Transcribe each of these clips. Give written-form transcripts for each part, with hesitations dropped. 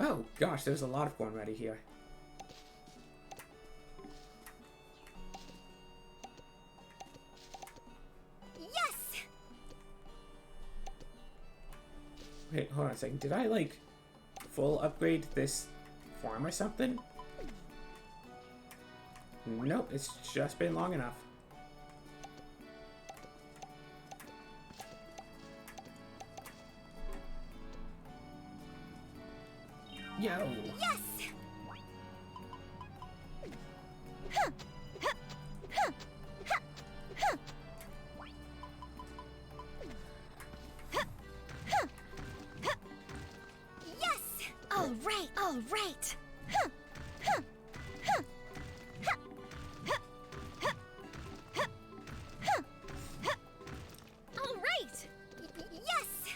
Oh gosh, there's a lot of corn ready here. Yes! Wait, hold on a second. Did I, like, full upgrade this farm or something? Nope, it's just been long enough. Yo! Yes! Yes! All right, all right. All right. Yes!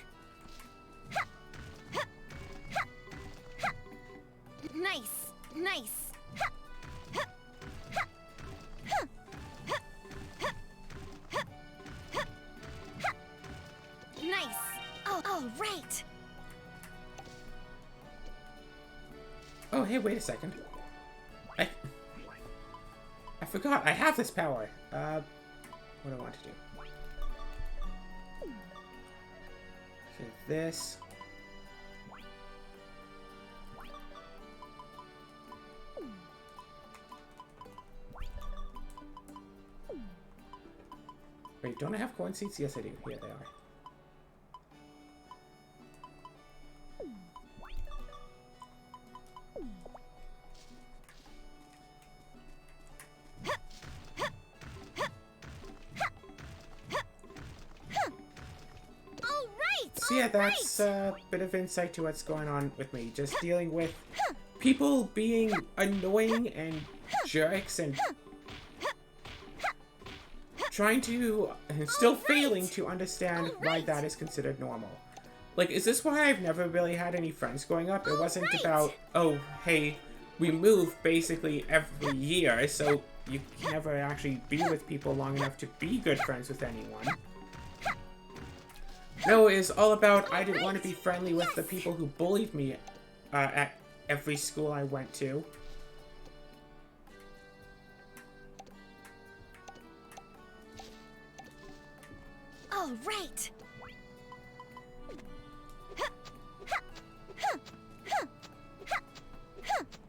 Nice, nice. Nice. Oh, all right. Oh, hey, wait a second. I forgot, I have this power. What do I want to do? Okay, this. Wait, don't I have corn seeds? Yes, I do. Here they are. All right. So yeah, that's a bit of insight to what's going on with me. Just dealing with people being annoying and jerks and trying to, and still failing to understand why that is considered normal. Like, is this why I've never really had any friends growing up? It wasn't about, oh, hey, we move basically every year, so you can never actually be with people long enough to be good friends with anyone. No, it's all about I didn't want to be friendly with the people who bullied me at every school I went to. All right.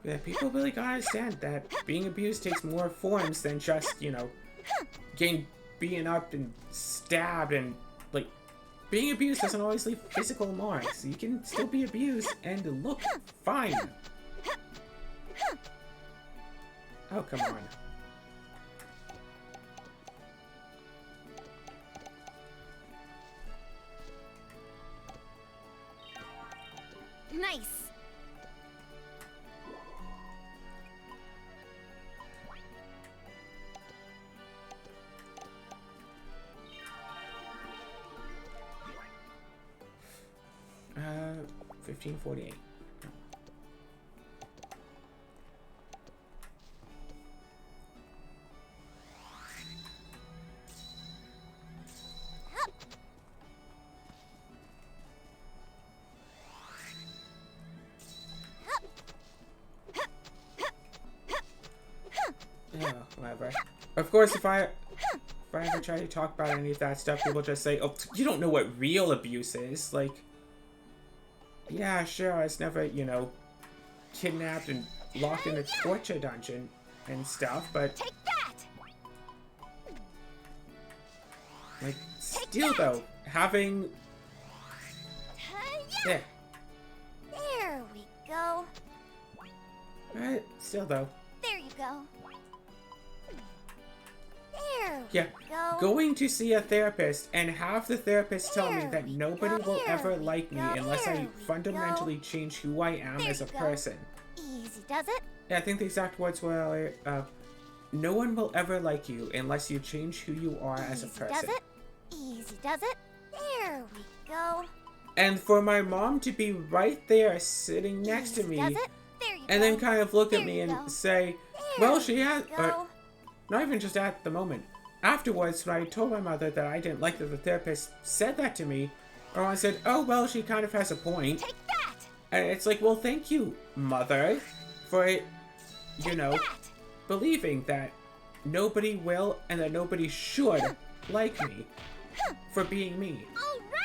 Yeah, people really gotta understand that being abused takes more forms than just, you know, getting beaten up and stabbed and, like, being abused doesn't always leave physical marks. You can still be abused and look fine. Oh, come on. Nice. Uh, 1548. Yeah, whatever. Of course, if I ever try to talk about any of that stuff, people just say, oh, you don't know what real abuse is. Like, yeah, sure, I was never, you know, kidnapped and locked in a torture dungeon and stuff, but, Take that. like, still, though, having... Yeah. Yeah, There we go. still, though. There you go. There Yeah, we go. going to see a therapist and have the therapist tell me There that we nobody go. will ever There we like me go. unless There I we fundamentally go. change who I am There as a you go. person. Easy does it. Yeah, I think the exact words were, no one will ever like you unless you change who you are as a Easy person. does it. Easy does it. There we go. And for my mom to be right there sitting next to Easy me does it. There you and go. then kind of look at There me you and go. say, There well, she has, we go. not even just at the moment. Afterwards, when I told my mother that I didn't like that the therapist said that to me, or I said, oh, well, she kind of has a point. Take that. And it's like, well, thank you, mother, for, you know, believing that nobody will and that nobody should like me for being me.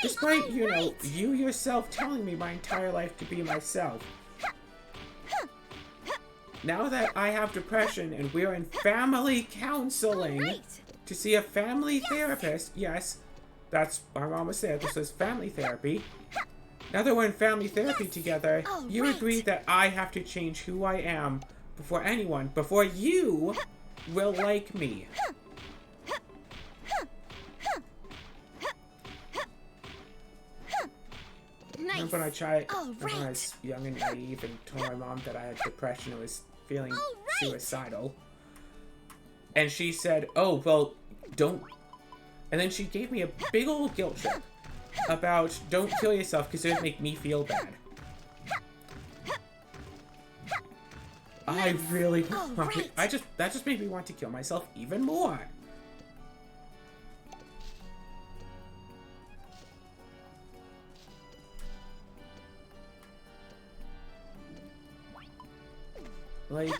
Despite, you know, you yourself telling me my entire life to be myself. Now that I have depression and we're in family counseling to see a family therapist, yes, that's our mom was there. This is family therapy. Now that we're in family therapy together, you agree that I have to change who I am before anyone, before you will like me. Remember when I was young and naive and told my mom that I had depression and was feeling suicidal? And she said, oh, well, don't... And then she gave me a big old guilt trip about don't kill yourself because it would make me feel bad. I really... that just made me want to kill myself even more. Like...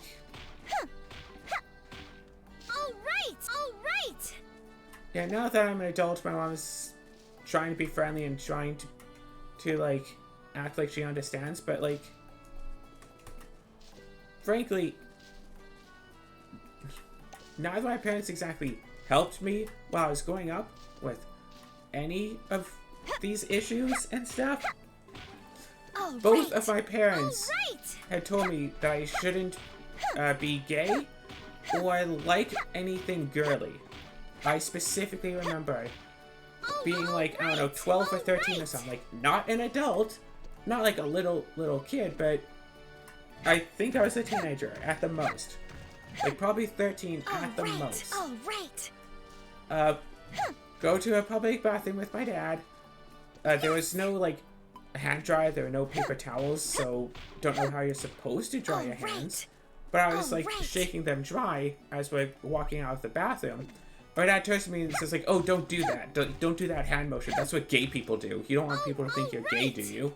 All right! Yeah, now that I'm an adult, my mom is trying to be friendly and trying to like, act like she understands, but, like... Frankly... Neither of my parents exactly helped me while I was growing up with any of these issues and stuff. Both of my parents had told me that I shouldn't be gay or like anything girly. I specifically remember being like, I don't know, 12 or 13 or something. Like, not an adult, not like a little kid, but I think I was a teenager at the most. Like, probably 13 at the most. Go to a public bathroom with my dad. There was no, like, hand dryer, there were no paper towels, so don't know how you're supposed to dry your hands. But I was like shaking them dry as we're walking out of the bathroom. My dad turns to me and says like, oh, don't do that. Don't do that hand motion. That's what gay people do. You don't want people to think you're gay, do you?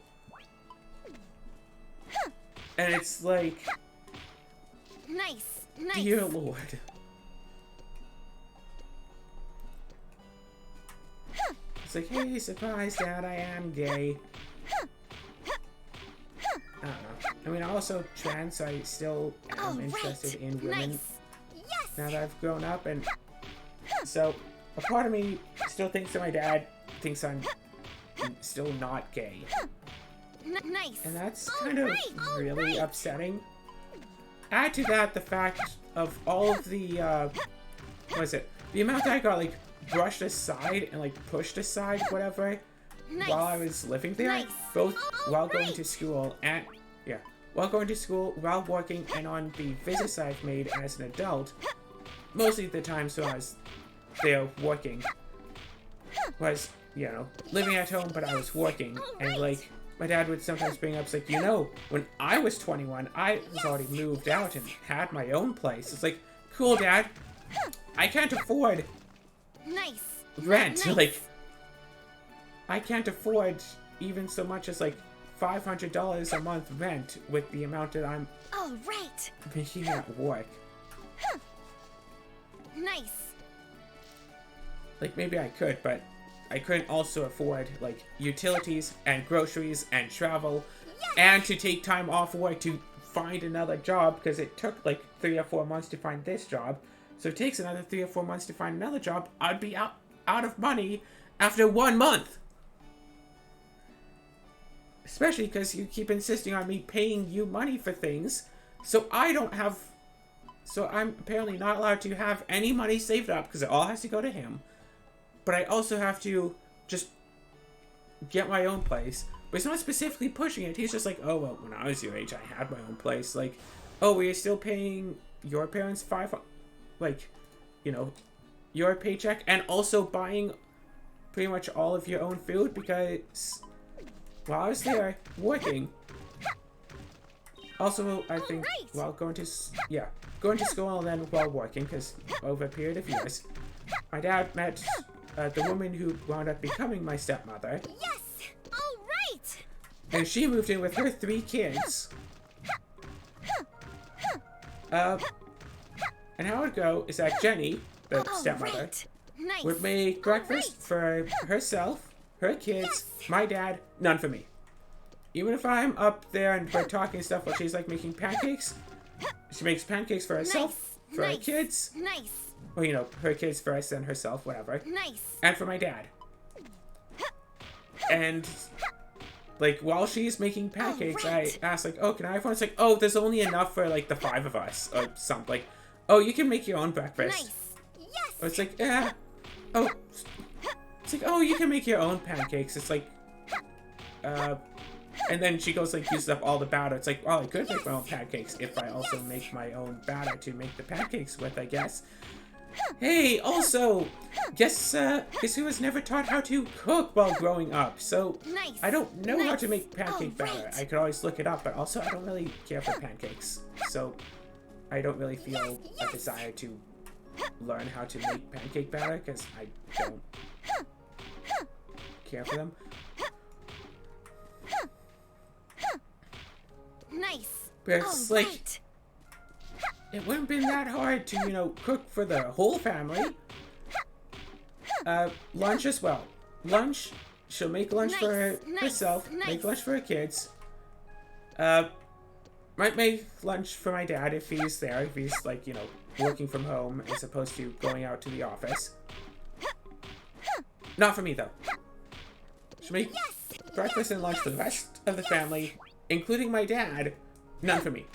And it's like... Nice. Dear Lord. It's like, hey, surprise, Dad, I am gay. I don't know. I mean, also trans, so I still am interested in women now that I've grown up, and so a part of me still thinks that my dad thinks I'm still not gay. And that's kind of really upsetting. Add to that the fact of all of the, what is it? The amount that I got, like, brushed aside and, like, pushed aside, whatever, while I was living there, both while going to school and, while working and on the visits I've made as an adult, mostly the times when I was there working, was, you know, living at home, but I was working, and, like, my dad would sometimes bring up, like, you know, when I was 21, I was already moved out and had my own place. It's like, cool, Dad, I can't afford rent. Like, I can't afford even so much as, like, $500 a month rent with the amount that I'm making at work. Like, maybe I could, but I couldn't also afford, like, utilities and groceries and travel and to take time off work to find another job, because it took, like, 3 or 4 months to find this job. So it takes another 3 or 4 months to find another job. I'd be out of money after 1 month. Especially because you keep insisting on me paying you money for things, so I don't have... So I'm apparently not allowed to have any money saved up, because it all has to go to him. But I also have to just get my own place. But he's not specifically pushing it. He's just like, oh, well, when I was your age, I had my own place. Like, oh, were you still paying your parents like, you know, your paycheck and also buying pretty much all of your own food? Because while I was there working, also, I think, while going to school and then while working, because over a period of years, my dad met the woman who wound up becoming my stepmother. And she moved in with her 3 kids. And how it would go is that Jenny, the stepmother, Right. Nice. would make breakfast for herself, her kids, my dad, none for me. Even if I'm up there and we're talking stuff while she's like making pancakes, she makes pancakes for herself, for her kids, Nice. or you know, her kids first, then herself, whatever, Nice. and for my dad. And like while she's making pancakes, right. I ask like, "Oh, can I have one?" It's like, "Oh, there's only enough for like the 5 of us," or something. Like, "Oh, you can make your own breakfast." Nice. Yes. Or it's like, "Yeah." Oh, it's like, "Oh, you can make your own pancakes." It's like, and then she goes like uses up all the batter. It's like, well, I could make my own pancakes if I also make my own batter to make the pancakes with, I guess. Hey, also, guess who was never taught how to cook while growing up? So Nice. I don't know how to Nice. make pancake batter. right. I could always look it up, but also I don't really care for pancakes. So I don't really feel a desire to learn how to make pancake batter because I don't care for them. Nice. But it's like, right. it wouldn't have been that hard to, you know, cook for the whole family. Lunch as well. Lunch, she'll make lunch for Nice, herself, nice. make lunch for her kids. Might make lunch for my dad if he's there, if he's like, you know, working from home as opposed to going out to the office. Not for me though. She'll make breakfast and lunch for the rest of the family, including my dad. None for me.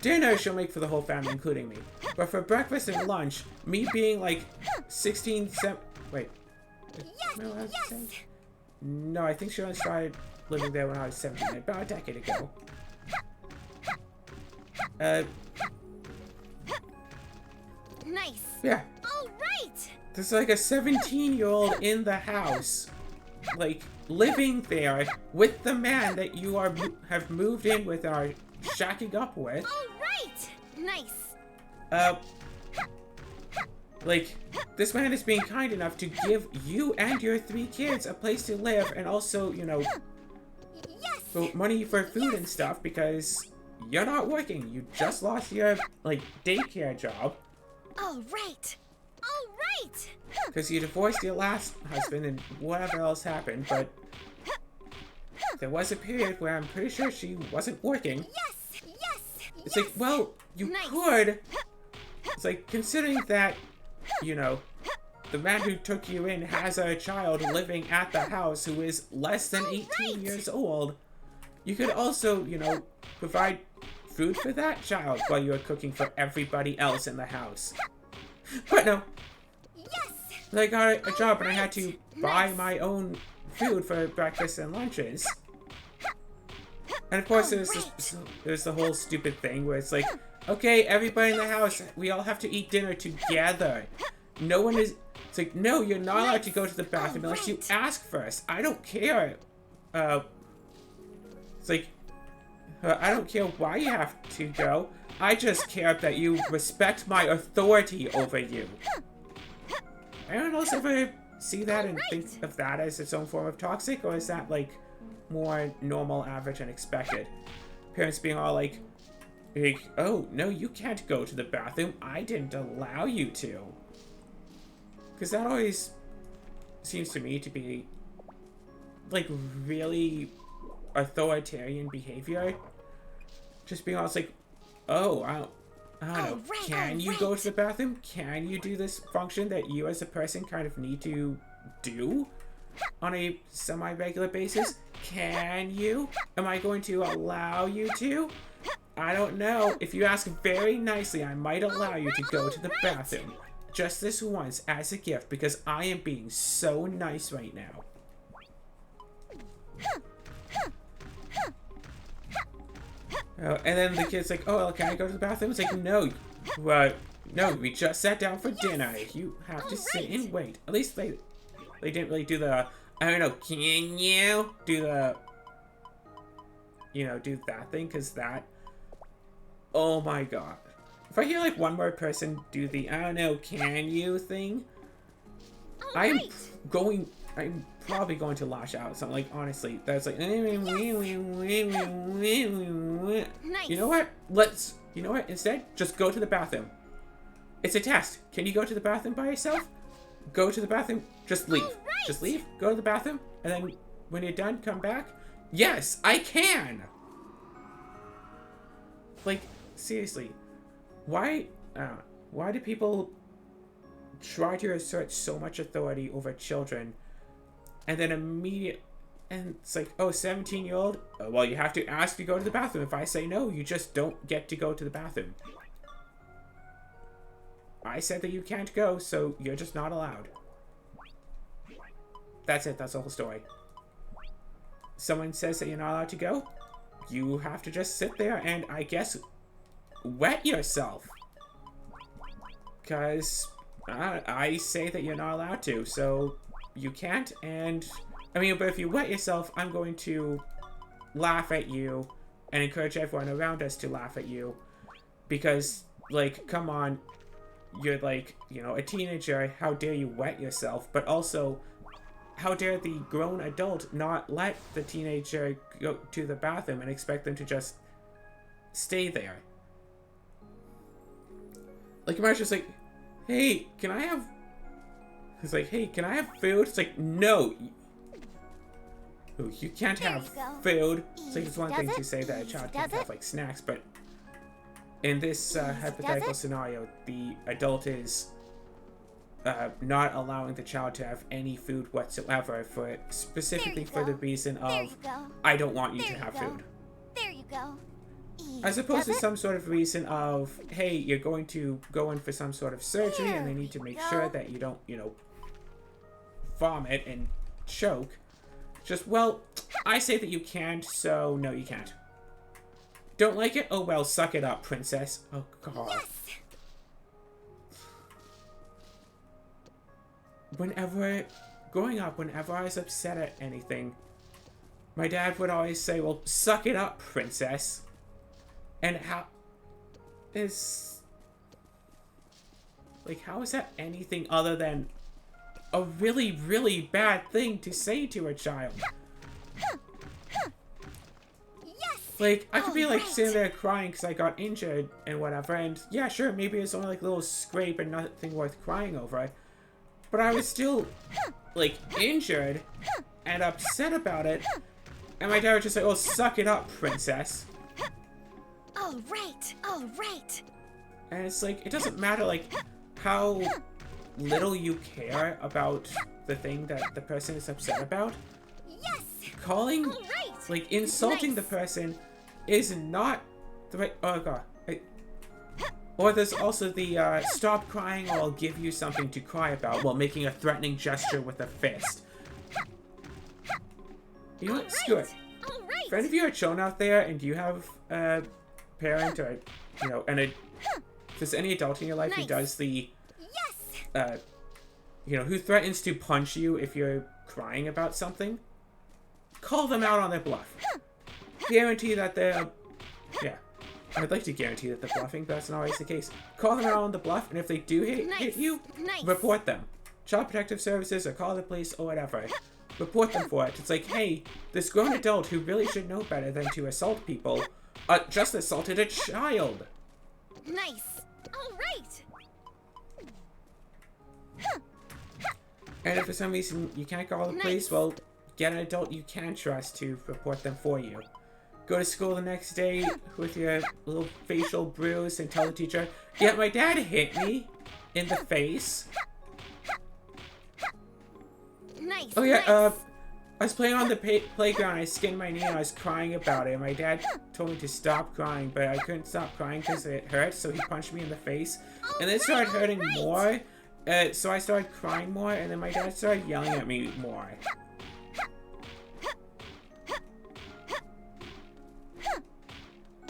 Dinner she'll make for the whole family, including me. But for breakfast and lunch, me being like 16, wait. No, I think she only started living there when I was 17, about a decade ago. Nice. Yeah. All right. There's like a 17-year-old in the house, like living there with the man that you have moved in with and are shacking up with. All right. Nice. Like, this man is being kind enough to give you and your 3 kids a place to live and also, you know, Yes. money for food and stuff because you're not working. You just lost your, like, daycare job All right. All right. because you divorced your last husband and whatever else happened, but there was a period where I'm pretty sure she wasn't working. Yes. Yes. It's like, well, you Nice. could. It's like, considering that, you know, the man who took you in has a child living at the house who is less than 18 years old, you could also, you know, provide food for that child while you're cooking for everybody else in the house. But no, Yes. I got a job and I had to buy my own food for breakfast and lunches. And of course, there's the whole stupid thing where it's like, okay, everybody in the house, we all have to eat dinner together. No one is. It's like, no, you're not allowed to go to the bathroom unless you ask first. I don't care. It's like, I don't care why you have to go. I just care that you respect my authority over you. Anyone else ever see that and think of that as its own form of toxic, or is that like more normal, average, and expected? Parents being all like, oh, no, you can't go to the bathroom. I didn't allow you to. Because that always seems to me to be like really authoritarian behavior. Just being honest, like, oh, I don't know. right, Can you go to the bathroom? Can you do this function that you as a person kind of need to do on a semi-regular basis? Can you? Am I going to allow you to? I don't know. If you ask very nicely, I might allow you to go to the bathroom. Just this once as a gift because I am being so nice right now. And then the kid's like, oh, well, can I go to the bathroom? It's like, no, no, we just sat down for dinner. You have to sit and wait. At least they didn't really do the, I don't know, can you do the, you know, do that thing? Because that, oh my god. If I hear like one more person do the, I don't know, can you thing, I am going I'm probably going to lash out. Something like, honestly, that's like, Nice. you know what? You know what? Instead, just go to the bathroom. It's a test. Can you go to the bathroom by yourself? Go to the bathroom. Just leave. All right. Just leave. Go to the bathroom, and then when you're done, come back. Yes, I can. Like, seriously, why do people try to assert so much authority over children, and then and it's like, oh, 17-year-old, well, you have to ask to go to the bathroom. If I say no, you just don't get to go to the bathroom. I said that you can't go, so you're just not allowed. That's it. That's the whole story. Someone says that you're not allowed to go, you have to just sit there and, I guess, wet yourself. Because I say that you're not allowed to, so you can't. And I mean, but if you wet yourself, I'm going to laugh at you and encourage everyone around us to laugh at you. Because, like, come on, you're like, you know, a teenager, how dare you wet yourself? But also, how dare the grown adult not let the teenager go to the bathroom and expect them to just stay there? Like, imagine just like, hey, can I have... It's like, hey, can I have food? It's like, no. Ooh, you can't There have you go. food. It's like, it's one Does thing it? to say that a Easy child does can't have, it? like, snacks, but in this hypothetical scenario, the adult is not allowing the child to have any food whatsoever, for specifically for the go. reason There of, you go. I don't want you There to you have go. food. There you go. Easy As opposed to does it? some sort of reason of, hey, you're going to go in for some sort of surgery and they need to make sure that you don't, you know, vomit and choke. Just, well, I say that you can't, so no, you can't. Don't like it? Oh, well, suck it up, princess. Oh, God. Yes. Growing up, whenever I was upset at anything, my dad would always say, well, suck it up, princess. And how is that anything other than a really, really bad thing to say to a child? Yes. Like, I could be like Alright. sitting there crying because I got injured and whatever, and yeah, sure, maybe it's only like a little scrape and nothing worth crying over, but I was still like injured and upset about it, and my dad would just say, oh, suck it up, princess. All right. All right. And it's like, it doesn't matter, like, how little you care about the thing that the person is upset about. Yes. Calling, All right. like, insulting the Nice. person is not the right... Oh, God. Or there's also the, stop crying or I'll give you something to cry about, while making a threatening gesture with a fist. You know what? Screw it. All right. For any of you who are children out there, and you have a parent or, you know, and if there's any adult in your life who Nice. does the, Yes. you know, who threatens to punch you if you're crying about something, call them out on their bluff. Guarantee that they're, yeah, I'd like to guarantee that they're bluffing, but that's not always the case. Call them out on the bluff, and if they do hit Nice. you, Nice. report them. Child Protective Services, or call the police, or whatever. Report them for it. It's like, hey, this grown adult who really should know better than to assault people, just assaulted a child. Nice. All right. And if for some reason you can't call the police, Nice. well, get an adult you can trust to report them for you. Go to school the next day with your little facial bruise and tell the teacher, yeah, my dad hit me in the face. Nice. Oh yeah, nice. I was playing on the playground, I skinned my knee and I was crying about it. My dad told me to stop crying, but I couldn't stop crying because it hurt, so he punched me in the face. And then it started hurting more, so I started crying more, and then my dad started yelling at me more.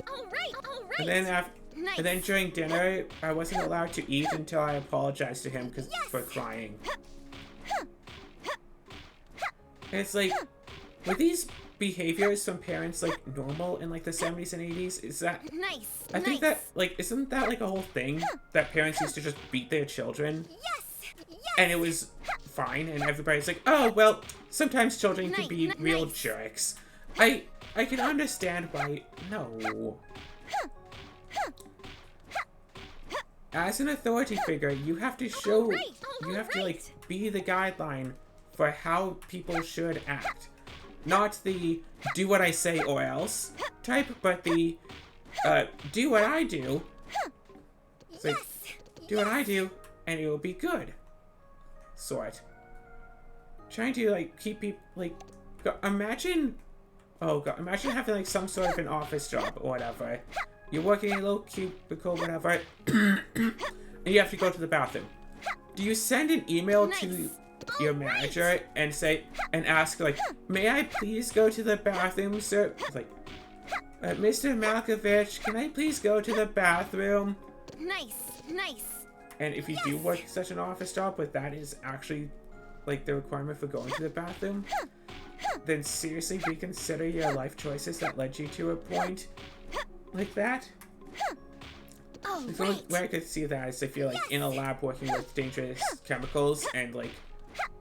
All right. All right. And then Nice. and then during dinner, I wasn't allowed to eat until I apologized to him for crying. And it's like, were these behaviors from parents like normal in like the 70s and 80s? Is that... Nice. I think nice. that, like, isn't that like a whole thing? That parents used to just beat their children? Yes. And it was fine, and everybody's like, oh, well, sometimes children can be real jerks. I can understand why... No. As an authority figure, you have to show... You have to, like, be the guideline for how people should act. Not the do what I say or else type, but the do what I do. It's like, do what I do, and it will be good. Sort. Trying to, like, keep people, like, imagine, oh god, imagine having, like, some sort of an office job or whatever. You're working in a little cubicle, whatever, and you have to go to the bathroom. Do you send an email to your manager and say, and ask, like, may I please go to the bathroom, sir? It's like, Mr. Malkovich, can I please go to the bathroom? Nice. And if you do work such an office job, but that is actually, like, the requirement for going to the bathroom, then seriously reconsider your life choices that led you to a point like that. The only way I could see that is if you're, like, in a lab working with dangerous chemicals and, like,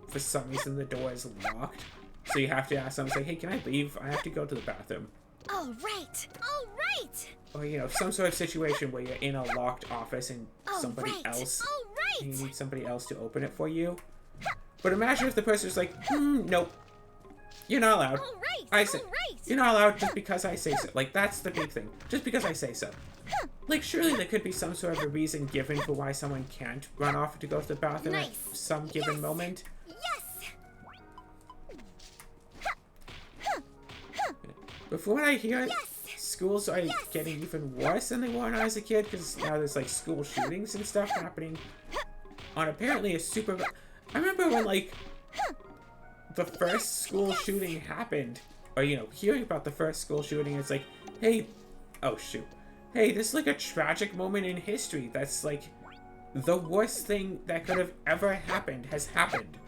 for some reason the door is locked. So you have to ask them, say, hey, can I leave? I have to go to the bathroom. All right. Or, you know, some sort of situation where you're in a locked office and somebody else, and you need somebody else to open it for you. But imagine if the person's like, nope, you're not allowed. You're not allowed just because I say so. Like, that's the big thing. Just because I say so. Like, surely there could be some sort of a reason given for why someone can't run off to go to the bathroom at some given moment. But from what I hear, schools are getting even worse than they were when I was a kid, because now there's, like, school shootings and stuff happening on apparently a super... I remember when, like, the first school shooting happened, or, you know, hearing about the first school shooting, it's like, hey, oh, shoot. Hey, this is, like, a tragic moment in history that's, like, the worst thing that could have ever happened has happened.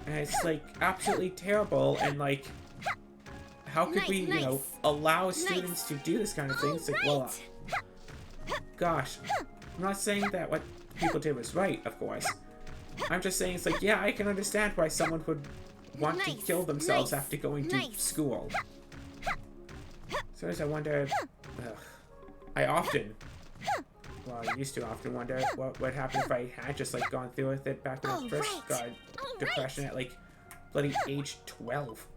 And it's, like, absolutely terrible, and, like... How could we, you know, allow students to do this kind of thing? It's like, well, gosh, I'm not saying that what people did was right, of course. I'm just saying it's like, yeah, I can understand why someone would want to kill themselves after going to school. Sometimes I wonder, I used to often wonder what would happen if I had just, like, gone through with it back when I first got depression at, like, bloody age 12.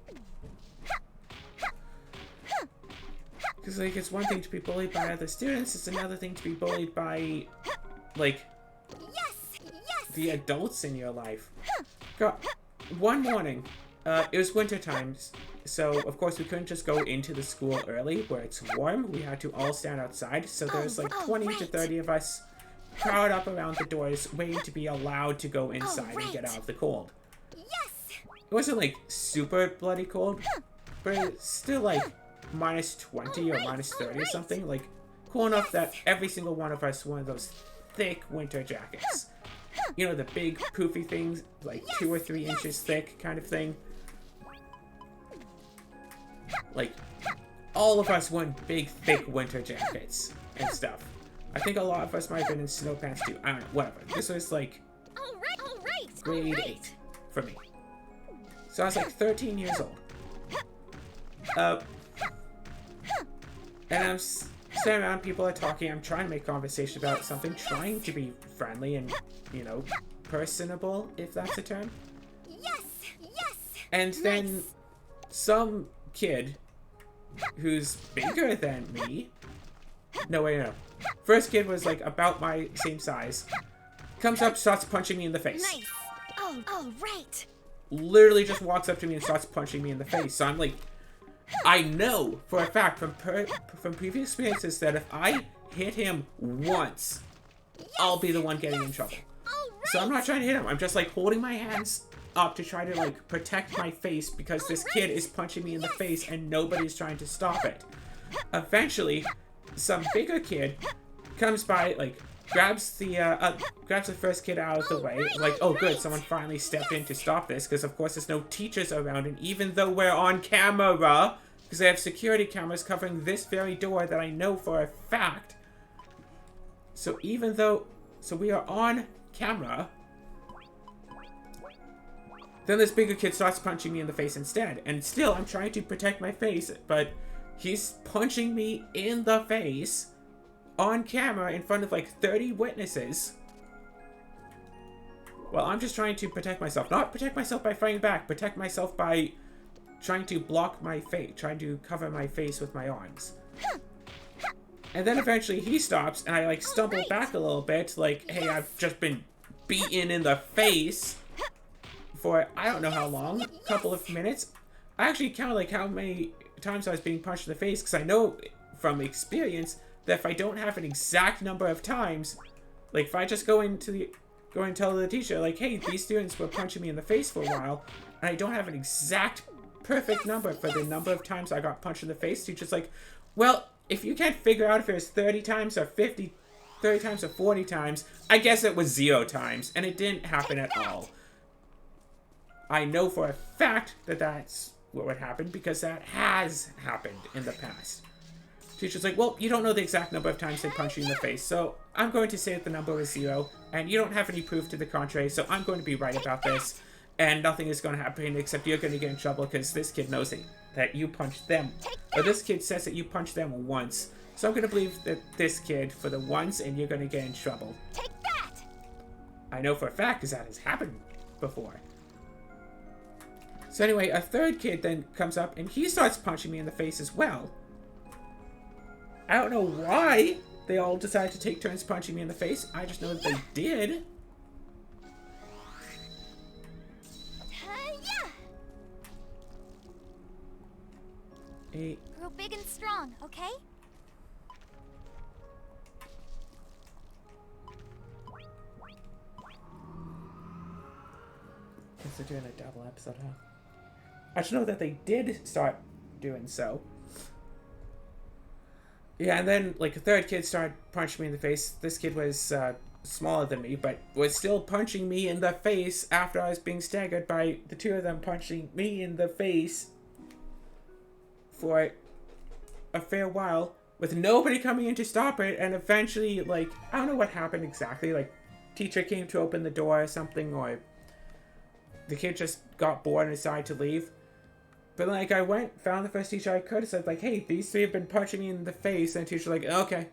Because, like, it's one thing to be bullied by other students, it's another thing to be bullied by, like, the adults in your life. God, one morning, it was winter times, so, of course, we couldn't just go into the school early where it's warm. We had to all stand outside, so there's, like, 20 to 30 of us crowded up around the doors waiting to be allowed to go inside and get out of the cold. It wasn't, like, super bloody cold, but it's still, like, minus 20 or minus 30 or something, like, cool enough that every single one of us wore those thick winter jackets. You know, the big poofy things, like 2 or 3 inches thick kind of thing. Like, all of us wore big, thick winter jackets and stuff. I think a lot of us might have been in snow pants too. I don't know, whatever. This was, like, grade 8 for me. So I was, like, 13 years old. And I'm standing around, people are talking, I'm trying to make conversation about something, trying to be friendly and, you know, personable, if that's a term. And then some kid who's bigger than me, no. First kid was, like, about my same size, comes up, starts punching me in the face. Literally just walks up to me and starts punching me in the face. So I'm like, I know for a fact from previous experiences that if I hit him once, I'll be the one getting in trouble. So I'm not trying to hit him. I'm just, like, holding my hands up to try to, like, protect my face because this kid is punching me in the face and nobody's trying to stop it. Eventually, some bigger kid comes by, like, grabs the first kid out of the way, like, oh good, someone finally stepped in to stop this, because of course there's no teachers around, and even though we're on camera, because they have security cameras covering this very door that I know for a fact, so we are on camera, Then this bigger kid starts punching me in the face instead. And still, I'm trying to protect my face, but he's punching me in the face on camera in front of like 30 witnesses. Well, I'm just trying to protect myself. Not protect myself by fighting back. Protect myself by trying to block my face. Trying to cover my face with my arms. And then eventually he stops and I like stumble back a little bit. Like, hey, I've just been beaten in the face for I don't know how long. A couple of minutes. I actually counted like how many times I was being punched in the face. Because I know from experience that if I don't have an exact number of times. Like if I just go and tell the teacher, like, hey, these students were punching me in the face for a while, and I don't have an exact perfect number for the number of times I got punched in the face. Teacher's like, well, if you can't figure out if it was 30 times or 30 times or 40 times, I guess it was 0 times, and it didn't happen at all. I know for a fact that that's what would happen, because that has happened in the past. Teacher's like, well, you don't know the exact number of times they punch you in the face, so I'm going to say that the number was 0, and you don't have any proof to the contrary, so I'm going to be right about this, and nothing is going to happen except you're going to get in trouble because this kid knows that you punched them. Or this kid says that you punched them once, so I'm going to believe that this kid for the once, and you're going to get in trouble. Take that! I know for a fact because that has happened before. So anyway, a third kid then comes up, and he starts punching me in the face as well. I don't know why they all decided to take turns punching me in the face. I just know that they did. Grow big and strong, okay? Guess they're doing a double episode, huh? I just know that they did start doing so. Yeah, and then, like, a third kid started punching me in the face. This kid was smaller than me, but was still punching me in the face after I was being staggered by the two of them punching me in the face for a fair while, with nobody coming in to stop it, and eventually, like, I don't know what happened exactly, like, teacher came to open the door or something, or the kid just got bored and decided to leave. But, like, I went, found the first teacher I could, and said, like, hey, these three have been punching me in the face. And the teacher was like, okay.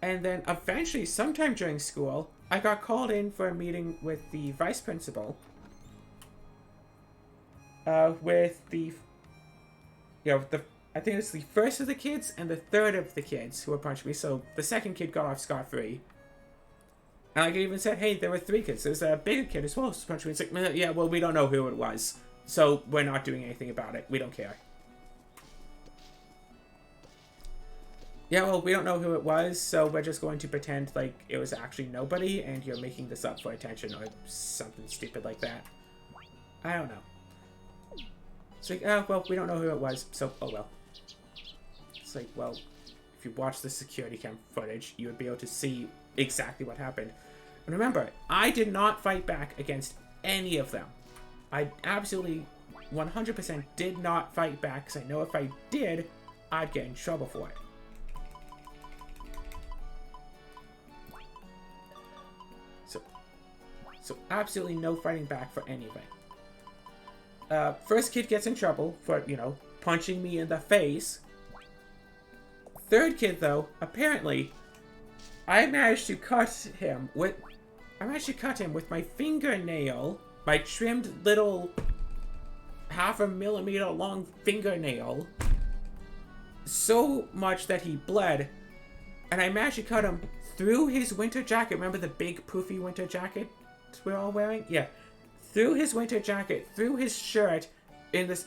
And then, eventually, sometime during school, I got called in for a meeting with the vice principal. With the, I think it's the first of the kids and the third of the kids who were punching me. So, the second kid got off scot-free. And I even said, hey, there were 3 kids. There's a bigger kid as well who's punching me. It's like, yeah, well, we don't know who it was. So we're not doing anything about it. We don't care. Yeah, well, we don't know who it was, so we're just going to pretend like it was actually nobody, and you're making this up for attention, or something stupid like that. I don't know. It's like, oh, well, we don't know who it was, so, oh well. It's like, well, if you watch the security cam footage, you would be able to see exactly what happened. And remember, I did not fight back against any of them. I absolutely 100% did not fight back, because I know if I did, I'd get in trouble for it. So absolutely no fighting back for anything. First kid gets in trouble for, punching me in the face. Third kid, though, apparently, I managed to cut him with my fingernail, my trimmed little 0.5 millimeter long fingernail, so much that he bled, and I managed to cut him through his winter jacket. Remember the big poofy winter jacket we're all wearing? Yeah. Through his winter jacket, through his shirt, in this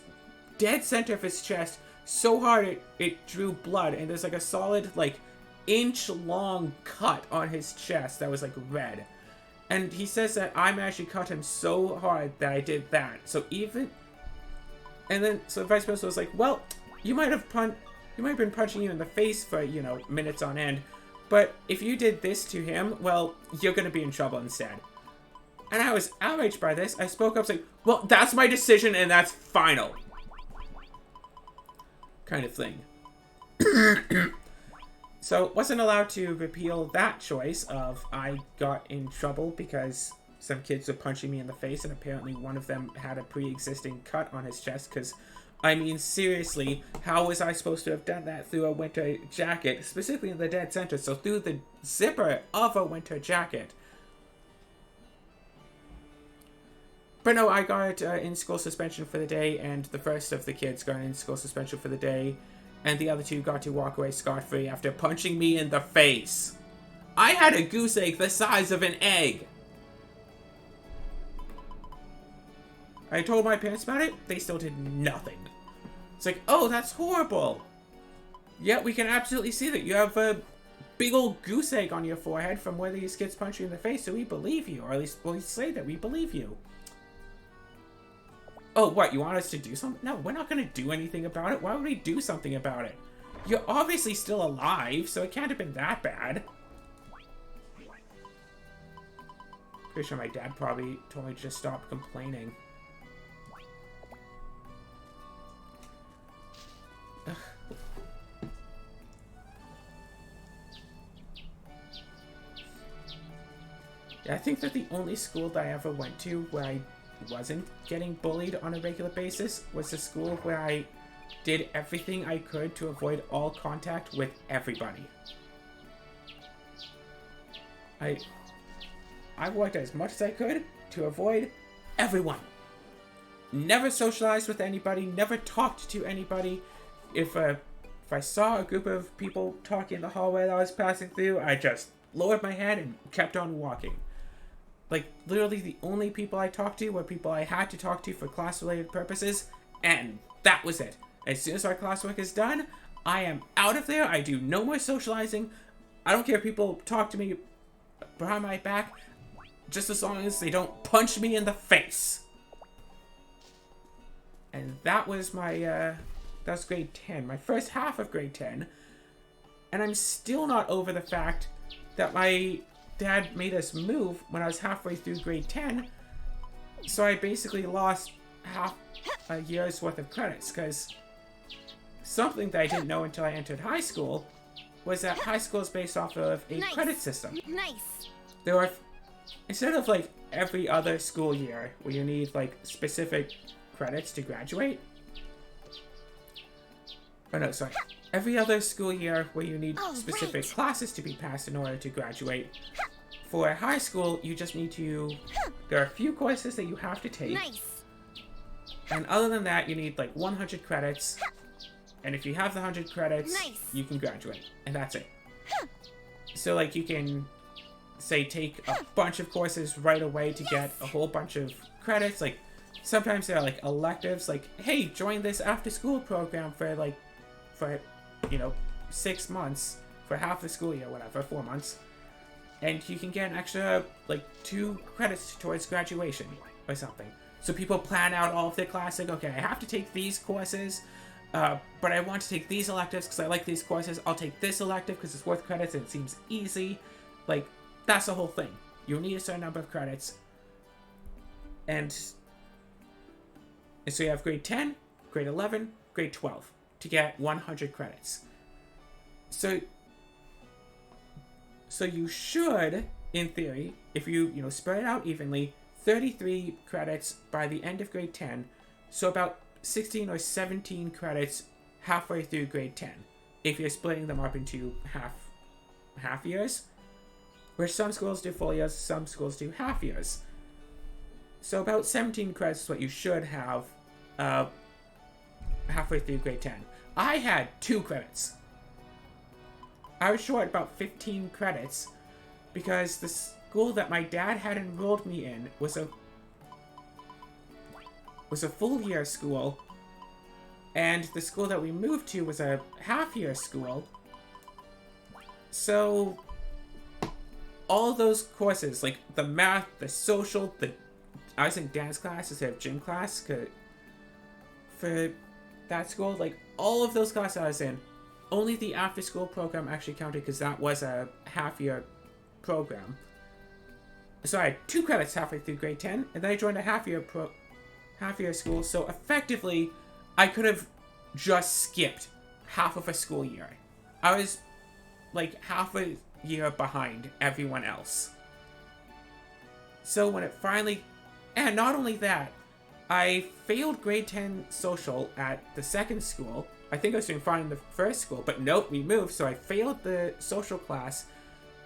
dead center of his chest, so hard it drew blood, and there's like a solid, like, inch-long cut on his chest that was, like, red. And he says that I managed to cut him so hard that I did that. So the vice principal was like, well, you might have been punching you in the face for, minutes on end, but if you did this to him, well, you're gonna be in trouble instead. And I was outraged by this. I spoke up saying, well, that's my decision and that's final. Kind of thing. So, wasn't allowed to repeal that choice of I got in trouble because some kids were punching me in the face, and apparently one of them had a pre-existing cut on his chest, because, I mean, seriously, how was I supposed to have done that through a winter jacket, specifically in the dead center, so through the zipper of a winter jacket. But no, I got in-school suspension for the day, and the first of the kids got in-school suspension for the day, and the other two got to walk away scot-free after punching me in the face. I had a goose egg the size of an egg. I told my parents about it, they still did nothing. It's like, oh, that's horrible. Yeah, we can absolutely see that you have a big old goose egg on your forehead from where these kids punch you in the face, so we believe you, or at least we'll say that we believe you. Oh, what, you want us to do something? No, we're not going to do anything about it. Why would we do something about it? You're obviously still alive, so it can't have been that bad. Pretty sure my dad probably told me to just stop complaining. Ugh. Yeah, I think that the only school that I ever went to where I wasn't getting bullied on a regular basis was the school where I did everything I could to avoid all contact with everybody. I worked as much as I could to avoid everyone. Never socialized with anybody, never talked to anybody. If I saw a group of people talking in the hallway that I was passing through, I just lowered my head and kept on walking. Like, literally the only people I talked to were people I had to talk to for class-related purposes, and that was it. As soon as our classwork is done, I am out of there. I do no more socializing. I don't care if people talk to me behind my back, just as long as they don't punch me in the face. And that was my, that was grade 10, my first half of grade 10. And I'm still not over the fact that my dad made us move when I was halfway through grade 10, so I basically lost half a year's worth of credits, because something that I didn't know until I entered high school was that high school is based off of a credit system. Nice. There are, instead of like every other school year where you need like specific credits to graduate, oh no, sorry. Every other school year where you need specific classes to be passed in order to graduate, for high school, you just need to, there are a few courses that you have to take. Nice. And other than that, you need like 100 credits. And if you have the 100 credits, you can graduate. And that's it. So like you can, say, take a bunch of courses right away to get a whole bunch of credits. Like sometimes there are like electives, like, hey, join this after school program for like, for, you know, 6 months, for half the school year, whatever, 4 months. And you can get an extra, like, 2 credits towards graduation or something. So people plan out all of their classes, like, okay, I have to take these courses, but I want to take these electives because I like these courses. I'll take this elective because it's worth credits and it seems easy. Like, that's the whole thing. You'll need a certain number of credits. And so you have grade 10, grade 11, grade 12 to get 100 credits. So you should, in theory, if you spread it out evenly, 33 credits by the end of grade 10, so about 16 or 17 credits halfway through grade 10, if you're splitting them up into half years, which some schools do full years, some schools do half years. So about 17 credits is what you should have halfway through grade 10. I had 2 credits. I was short about 15 credits because the school that my dad had enrolled me in was a full year school, and the school that we moved to was a half year school. So all those courses, like the math, the social, I was in dance class instead of gym class for that school, like all of those classes I was in, only the after school program actually counted because that was a half year program. So I had 2 credits halfway through grade 10, and then I joined a half year school, so effectively I could have just skipped half of a school year. I was like half a year behind everyone else. So when it finally... And not only that, I failed grade 10 social at the second school. I think I was doing fine in the first school, but nope, we moved, so I failed the social class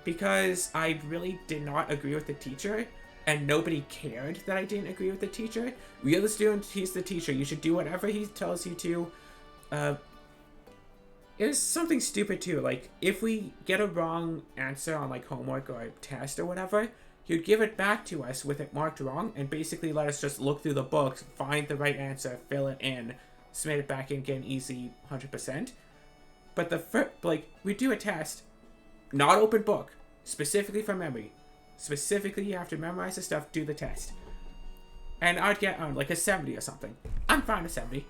because I really did not agree with the teacher, and nobody cared that I didn't agree with the teacher. We are the student, he's the teacher. You should do whatever he tells you to. It was something stupid too, like, if we get a wrong answer on, like, homework or a test or whatever, he'd give it back to us with it marked wrong, and basically let us just look through the books, find the right answer, fill it in, submit it back in, get an easy 100%. But we do a test, not open book, specifically for memory. Specifically, you have to memorize the stuff, do the test. And I'd get, like, a 70 or something. I'm fine with 70.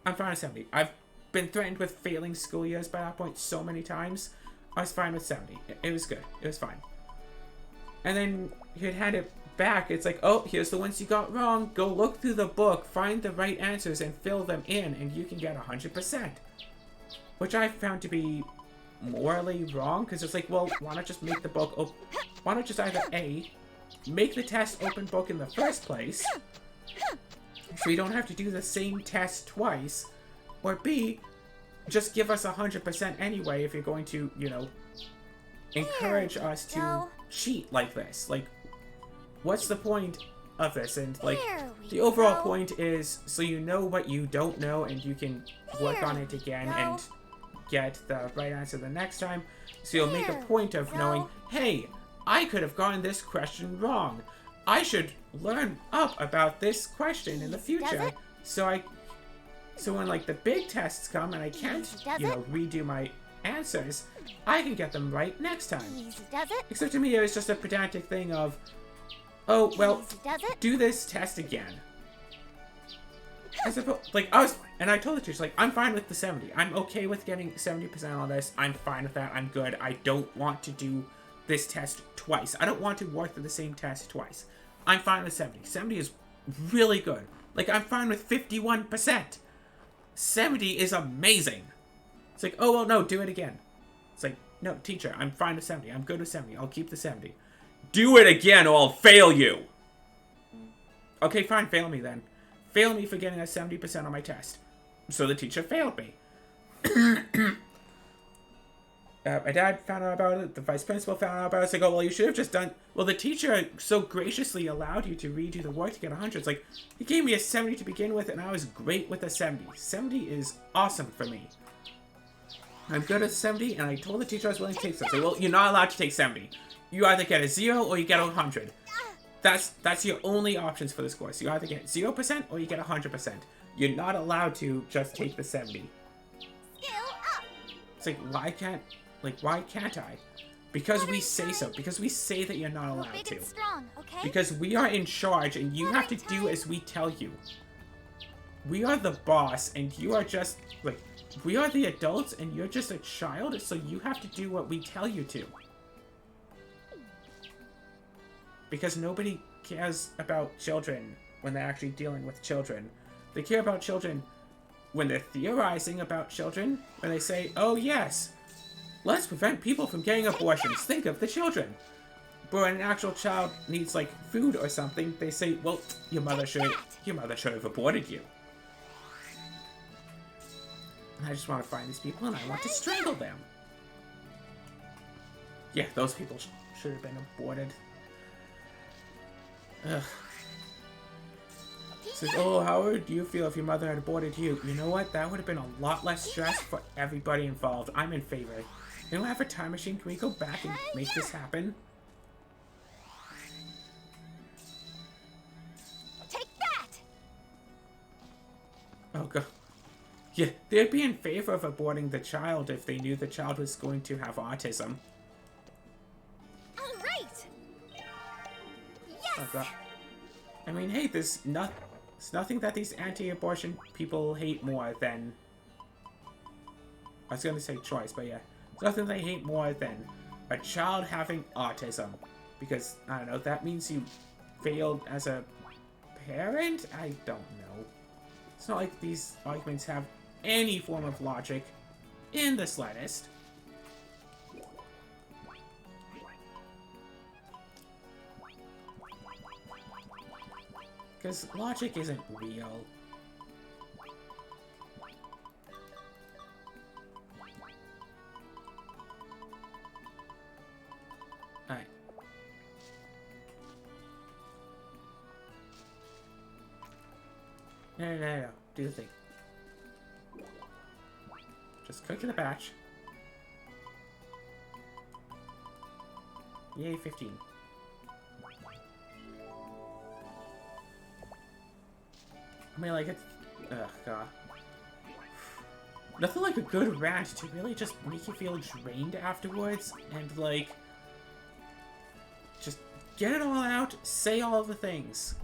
I'm fine with 70. I've been threatened with failing school years by that point so many times. I was fine with 70. It was good. It was fine. And then he'd hand it back. It's like, oh, here's the ones you got wrong. Go look through the book, find the right answers, and fill them in, and you can get 100%. Which I found to be morally wrong, because it's like, well, why not just make the book why not just either A, make the test open book in the first place, so you don't have to do the same test twice, or B, just give us 100% anyway if you're going to, you know, encourage us to cheat like this. Like, what's the point of this? And, like, the overall point is so you know what you don't know and you can work on it again and get the right answer the next time. So you'll make a point of knowing, hey, I could have gotten this question wrong. I should learn up about this question in the future. So when, like, the big tests come and I can't, you know, redo my answers, I can get them right next time. Except to me, it was just a pedantic thing of, oh, well, do this test again. I suppose, like, I told the teacher, like, I'm fine with the 70. I'm okay with getting 70% on this. I'm fine with that. I'm good. I don't want to do this test twice. I don't want to work through the same test twice. I'm fine with 70. 70 is really good. Like, I'm fine with 51%. 70 is amazing. It's like, oh, well, no, do it again. It's like, no, teacher, I'm fine with 70. I'm good with 70. I'll keep the 70. Do it again or I'll fail you. Okay, fine, fail me then. Fail me for getting a 70% on my test. So the teacher failed me. My dad found out about it. The vice principal found out about it. It's like, oh, well, you should have just done... Well, the teacher so graciously allowed you to redo the work to get 100. It's like, he gave me a 70 to begin with, and I was great with a 70. 70 is awesome for me. I'm good at 70, and I told the teacher I was willing to take 70. Well, you're not allowed to take 70. You either get a 0 or you get a 100. That's your only options for this course. You either get 0% or you get 100%. You're not allowed to just take the 70. It's like, why can't I? Because we say so. Because we say that you're not allowed to. Because we are in charge and you have to do as we tell you. We are the boss and you are just, like, we are the adults and you're just a child, so you have to do what we tell you to. Because nobody cares about children when they're actually dealing with children. They care about children when they're theorizing about children, when they say, oh yes, let's prevent people from getting abortions. Think of the children. But when an actual child needs, like, food or something, they say, well, your mother should have aborted you. And I just want to find these people and I want to strangle them. Yeah, those people should have been aborted. Ugh. Says, oh, how would you feel if your mother had aborted you? You know what? That would have been a lot less stress for everybody involved. I'm in favor. You don't have a time machine? Can we go back and make this happen? Take that! Oh, God. Yeah, they'd be in favor of aborting the child if they knew the child was going to have autism. All right. Yes. Oh, God. I mean, hey, there's nothing that these anti-abortion people hate more than... I was going to say choice, but yeah. There's nothing they hate more than a child having autism. Because, I don't know, that means you failed as a parent? I don't know. It's not like these arguments have any form of logic in the slightest. Because logic isn't real. Alright. No. Do the thing. Just cook in the batch. Yay, 15. I mean, like, it's... Ugh, God. Nothing like a good rant to really just make you feel drained afterwards and, like... Just get it all out, say all the things.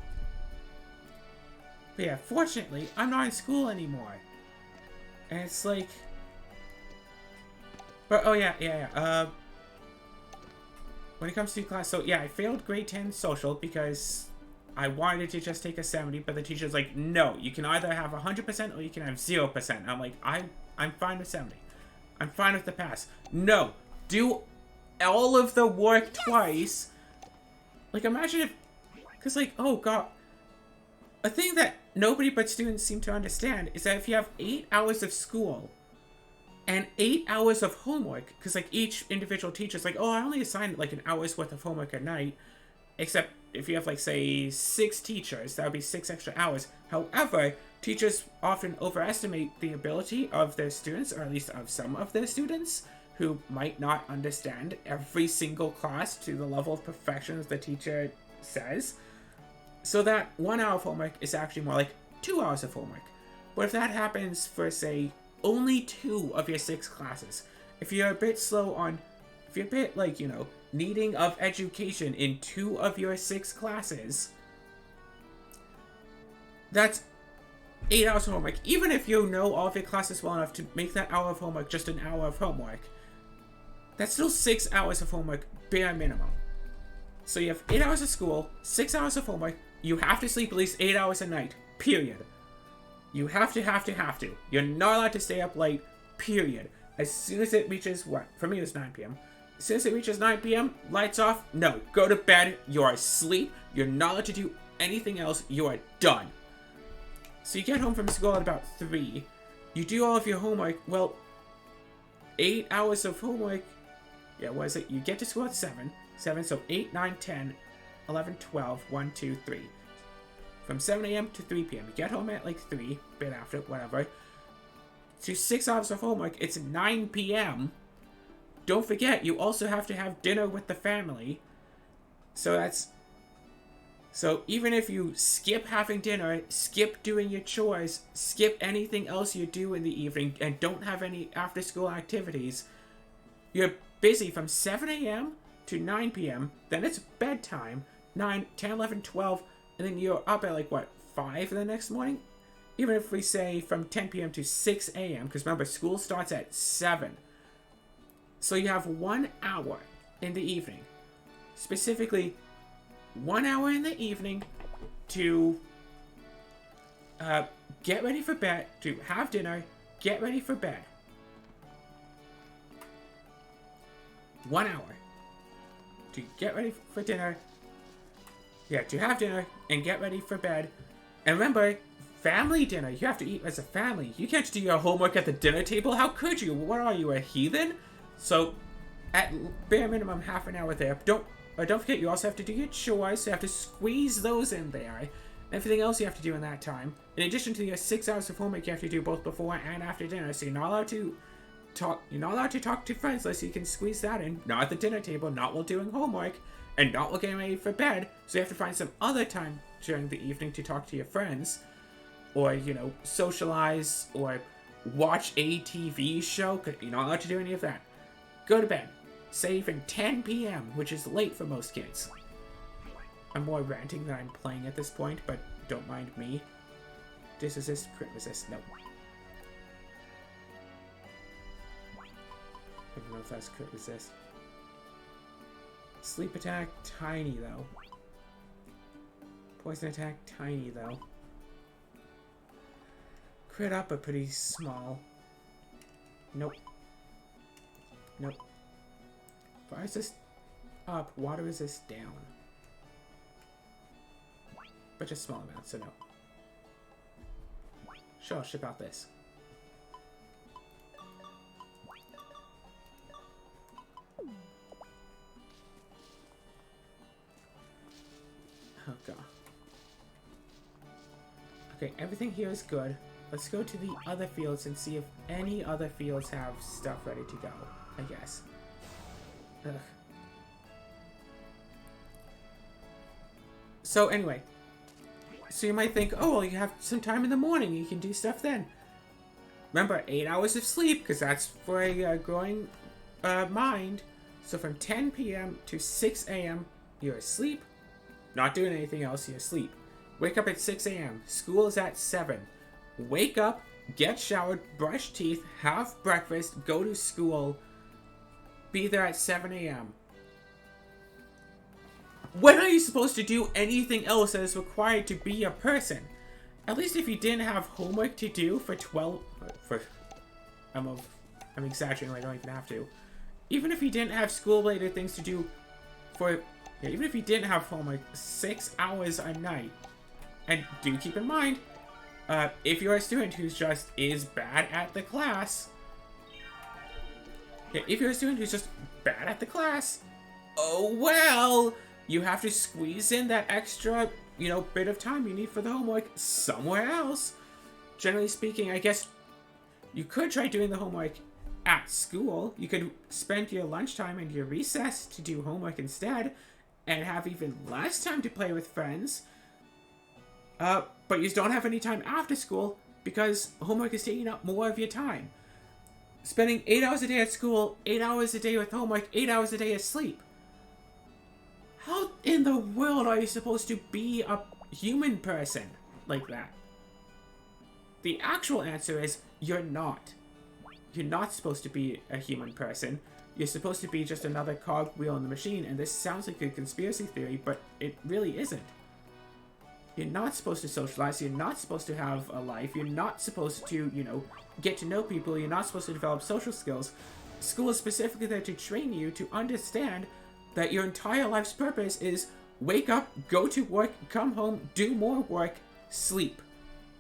But yeah, fortunately, I'm not in school anymore. And it's like... But, oh yeah. When it comes to class, so yeah, I failed grade 10 social because I wanted to just take a 70, but the teacher's like, no, you can either have 100% or you can have 0%. I'm like, I'm fine with 70. I'm fine with the pass. No, do all of the work twice. Like, imagine if, because like, oh God, a thing that nobody but students seem to understand is that if you have 8 hours of school and 8 hours of homework, because like each individual teacher's like, oh, I only assigned like an hour's worth of homework a night, except if you have like, say, 6 teachers, that would be 6 extra hours. However, teachers often overestimate the ability of their students, or at least of some of their students, who might not understand every single class to the level of perfection as the teacher says. So that 1 hour of homework is actually more like 2 hours of homework. But if that happens for, say, only 2 of your 6 classes, if you're a bit slow on, if you're a bit, like, you know, needing of education in 2 of your 6 classes, that's 8 hours of homework. Even if you know all of your classes well enough to make that hour of homework just an hour of homework, that's still 6 hours of homework, bare minimum. So you have 8 hours of school, 6 hours of homework, you have to sleep at least 8 hours a night, period. You have to. You're not allowed to stay up late, period. As soon as it reaches, what? For me, it's 9 p.m. As soon as it reaches 9 p.m., lights off, no. Go to bed, you're asleep, you're not allowed to do anything else, you are done. So you get home from school at about 3. You do all of your homework, well, 8 hours of homework, yeah, what is it? You get to school at 7, so 8, 9, 10, 11, 12, 1, 2, 3. From 7 a.m. to 3 p.m. You get home at like 3, bit after, whatever. To 6 hours of homework, it's 9 p.m. Don't forget, you also have to have dinner with the family. So even if you skip having dinner, skip doing your chores, skip anything else you do in the evening, and don't have any after-school activities, you're busy from 7 a.m. to 9 p.m., then it's bedtime, 9, 10, 11, 12, and then you're up at like, what, 5 the next morning? Even if we say from 10 p.m. to 6 a.m., because remember, school starts at 7. So you have 1 hour in the evening, specifically 1 hour in the evening to get ready for bed, to have dinner, get ready for bed. 1 hour to get ready for dinner. Yeah, to have dinner and get ready for bed. And remember, family dinner. You have to eat as a family. You can't do your homework at the dinner table. How could you? What are you, a heathen? So, at bare minimum, half an hour there. Don't forget, you also have to do your chores. So you have to squeeze those in there. Everything else you have to do in that time. In addition to your 6 hours of homework, you have to do both before and after dinner. So you're not allowed to talk. You're not allowed to talk to friends unless you can squeeze that in. Not at the dinner table. Not while doing homework. And not while getting ready for bed, so you have to find some other time during the evening to talk to your friends, or, you know, socialize, or watch a TV show, because you're not allowed to do any of that. Go to bed. Say even 10 p.m., which is late for most kids. I'm more ranting than I'm playing at this point, but don't mind me. Resist, crit resist, no. I don't know if that's crit resist. Sleep attack, tiny though. Poison attack, tiny though. Crit up, but pretty small. Nope. Nope. Fire resist up, water resist down. but just small amounts, so no. Sure, I'll ship out this. Oh god. Okay, everything here is good. Let's go to the other fields and see if any other fields have stuff ready to go, I guess. Ugh. So anyway, so you might think, oh, well, you have some time in the morning, you can do stuff then. Remember, 8 hours of sleep, because that's for a growing mind. So from 10 p.m. to 6 a.m., you're asleep, not doing anything else, you're asleep. Wake up at 6 a.m., school is at 7. Wake up, get showered, brush teeth, have breakfast, go to school, be there at 7 a.m. When are you supposed to do anything else that is required to be a person? At least if you didn't have homework to do for 12... I'm exaggerating, I don't even have to. Even if you didn't have school-related things to do for... Yeah, even if you didn't have homework, 6 hours a night. And do keep in mind, if you're a student who just is bad at the class... Yeah, if you're a student who's just bad at the class, oh well! You have to squeeze in that extra, bit of time you need for the homework somewhere else. Generally speaking, I guess you could try doing the homework at school. You could spend your lunchtime and your recess to do homework instead and have even less time to play with friends. But you don't have any time after school because homework is taking up more of your time. Spending 8 hours a day at school, 8 hours a day with homework, 8 hours a day of sleep. How in the world are you supposed to be a human person like that? The actual answer is you're not. You're not supposed to be a human person. You're supposed to be just another cogwheel in the machine, and this sounds like a conspiracy theory, but it really isn't. You're not supposed to socialize, you're not supposed to have a life, you're not supposed to, get to know people, you're not supposed to develop social skills. School is specifically there to train you to understand that your entire life's purpose is wake up, go to work, come home, do more work, sleep.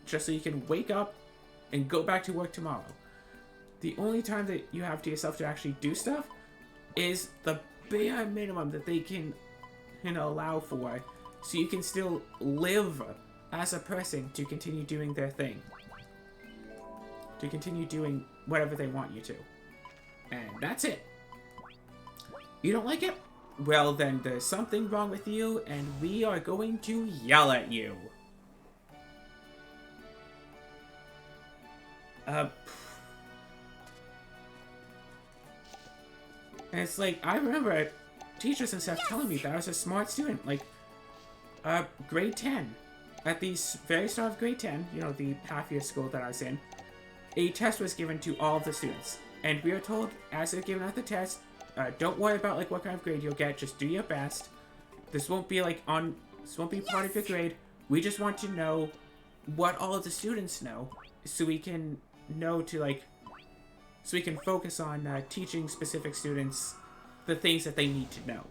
Just so you can wake up and go back to work tomorrow. The only time that you have to yourself to actually do stuff is the bare minimum that they can, allow for, so you can still live as a person to continue doing their thing. To continue doing whatever they want you to. And that's it. You don't like it? Well, then there's something wrong with you, and we are going to yell at you. And it's like, I remember teachers and stuff telling me that I was a smart student. Like, grade 10. At the very start of grade 10, the half-year school that I was in, a test was given to all of the students. And we were told, as they're giving out the test, don't worry about what kind of grade you'll get. Just do your best. This won't be this won't be part of your grade. We just want to know what all of the students know, so we can know to so we can focus on teaching specific students the things that they need to know.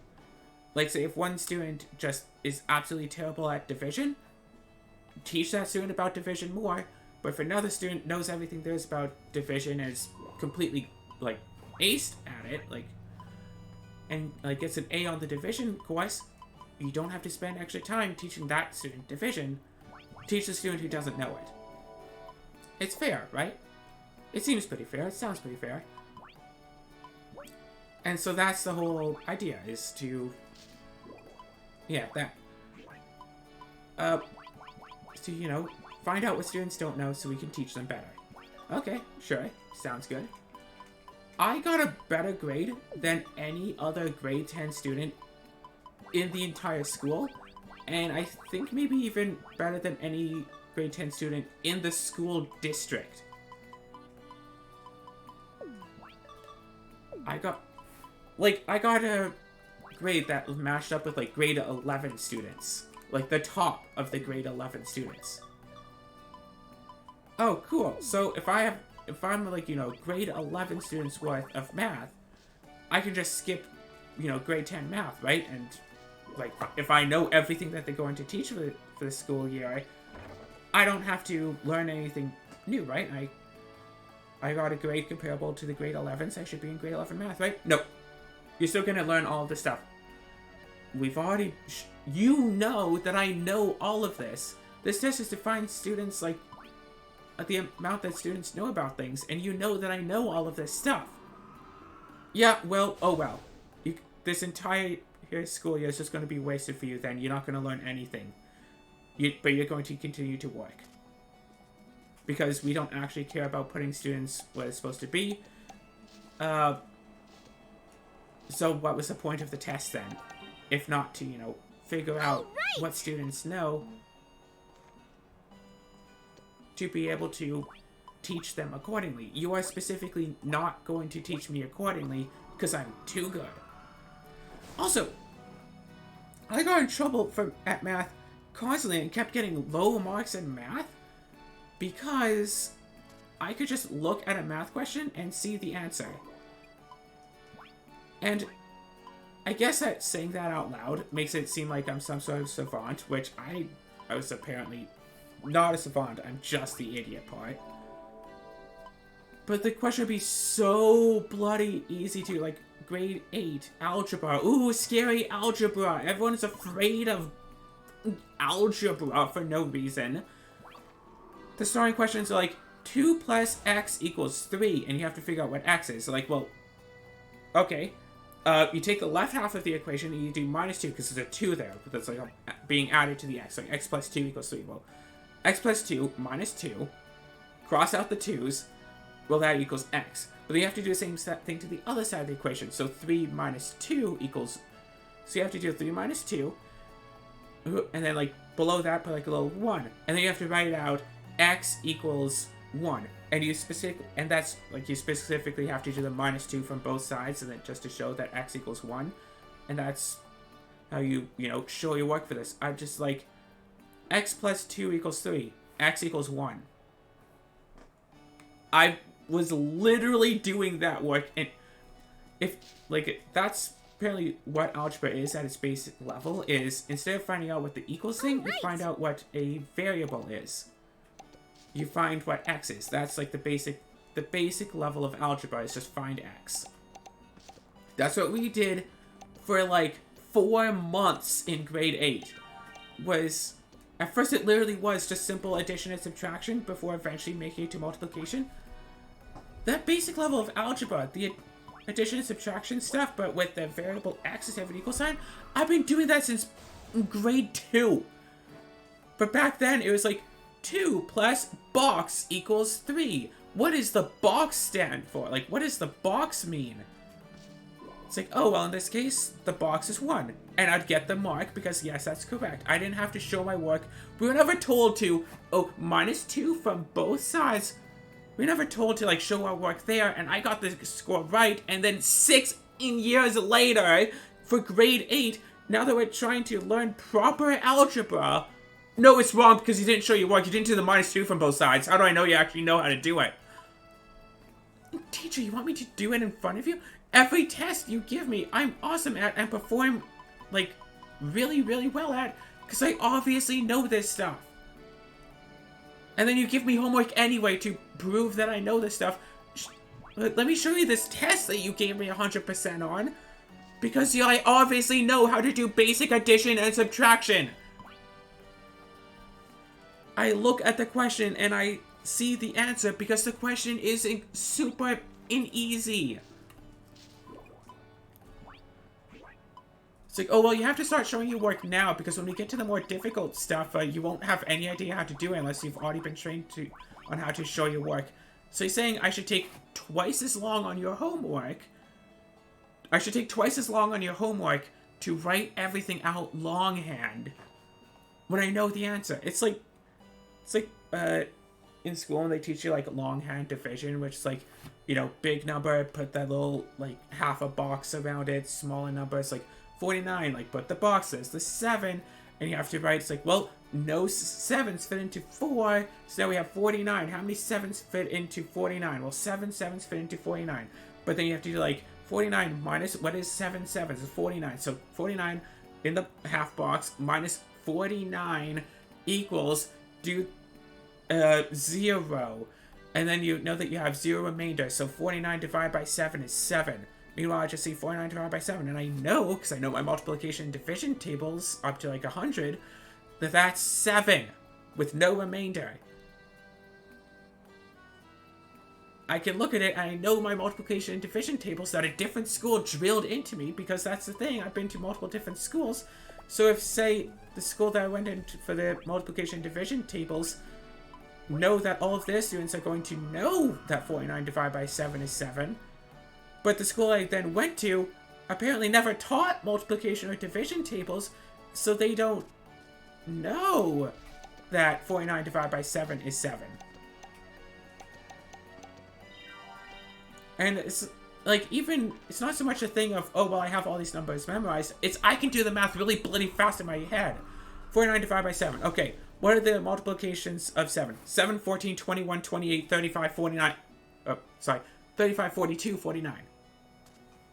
Like, say if one student just is absolutely terrible at division, teach that student about division more. But if another student knows everything there is about division and is completely aced at it, and gets an A on the division course, you don't have to spend extra time teaching that student division. Teach the student who doesn't know it. It's fair, right? It seems pretty fair. It sounds pretty fair. And so that's the whole idea, is to... Yeah, that. To, find out what students don't know so we can teach them better. Okay, sure. Sounds good. I got a better grade than any other grade 10 student in the entire school, and I think maybe even better than any grade 10 student in the school district. I got a grade that matched up with grade 11 students. The top of the grade 11 students. Oh, cool. So if I'm grade 11 students worth of math, I can just skip, grade 10 math, right? And like, if I know everything that they're going to teach for the school year, I don't have to learn anything new, right? I got a grade comparable to the grade 11s. I should be in grade 11 math, right? Nope. You're still gonna learn all of this stuff. We've already... You know that I know all of this. This test is to find students, like, at the amount that students know about things, and you know that I know all of this stuff. Yeah, well, oh well. This entire school year is just going to be wasted for you then. You're not going to learn anything. But you're going to continue to work. Because we don't actually care about putting students where it's supposed to be. So what was the point of the test then? If not to, you know, figure out what students know to be able to teach them accordingly. You are specifically not going to teach me accordingly because I'm too good. Also, I got in trouble at math constantly and kept getting low marks in math because I could just look at a math question and see the answer. And I guess that saying that out loud makes it seem like I'm some sort of savant, which I was apparently not a savant. I'm just the idiot part. But the question would be so bloody easy to, like, grade 8, algebra. Ooh, scary algebra. Everyone's afraid of algebra for no reason. The starting questions are like, 2 plus x equals 3, and you have to figure out what x is. So like, well, okay. You take the left half of the equation and you do minus 2, because there's a 2 there. But that's like being added to the x. Like, x plus 2 equals 3. Well, x plus 2 minus 2. Cross out the 2's. Well, that equals x. But then you have to do the same thing to the other side of the equation. So 3 minus 2 equals... So you have to do 3 minus 2. And then, like, below that, put, like, a little 1. And then you have to write out x equals 1. And you that's, like, you specifically have to do the minus 2 from both sides. And then just to show that x equals 1. And that's how you know, show your work for this. I'm just like, x plus 2 equals 3. X equals 1. I was literally doing that work, and if, like, that's apparently what algebra is at its basic level, is instead of finding out what the equals thing, you find out what a variable is. You find what x is. That's like the basic level of algebra is just find x. That's what we did for like 4 months in grade 8. Was, at first it literally was just simple addition and subtraction before eventually making it to multiplication. That basic level of algebra, the addition and subtraction stuff, but with the variable x instead of an equal sign, I've been doing that since grade 2. But back then, it was like 2 plus box equals 3. What does the box stand for? Like, what does the box mean? It's like, oh, well, in this case, the box is 1. And I'd get the mark because, yes, that's correct. I didn't have to show my work. We were never told to, oh, minus 2 from both sides. We were never told to, like, show our work there. And I got the score right. And then 6 years later, for grade 8, now that we're trying to learn proper algebra, no, it's wrong because you didn't show your work. You didn't do the minus 2 from both sides. How do I know you actually know how to do it? Teacher, you want me to do it in front of you? Every test you give me, I'm awesome at and perform, like, really, really well at, because I obviously know this stuff. And then you give me homework anyway to prove that I know this stuff. Let me show you this test that you gave me 100% on, because I obviously know how to do basic addition and subtraction. I look at the question and I see the answer because the question is super easy. It's like, oh, well, you have to start showing your work now because when we get to the more difficult stuff, you won't have any idea how to do it unless you've already been trained on how to show your work. So he's saying I should take twice as long on your homework. I should take twice as long on your homework to write everything out longhand when I know the answer. It's like in school when they teach you, like, longhand division, which is like, you know, big number, put that little, like, half a box around it, smaller number, it's like 49, like, put the boxes, the 7, and you have to write, it's like, well, no 7s fit into 4, so now we have 49. How many 7s fit into 49? Well, 7 7s fit into 49. But then you have to do, like, 49 minus, what is 7 7s? It's 49. So 49 in the half box minus 49 equals do 0. And then you know that you have 0 remainder, so 49 divided by 7 is 7. Meanwhile, I just see 49 divided by 7, and I know, because I know my multiplication and division tables up to like 100, that that's 7 with no remainder. I can look at it, and I know my multiplication and division tables that a different school drilled into me, because that's the thing, I've been to multiple different schools. So if, say, the school that I went into for the multiplication and division tables know that all of their students are going to know that 49 divided by 7 is 7, but the school I then went to apparently never taught multiplication or division tables, so they don't know that 49 divided by 7 is 7. And it's like, even, it's not so much a thing of, oh, well, I have all these numbers memorized. It's, I can do the math really bloody fast in my head. 49 divided by 7. Okay, what are the multiplications of 7? 7, 14, 21, 28, 35, 49. 35, 42, 49.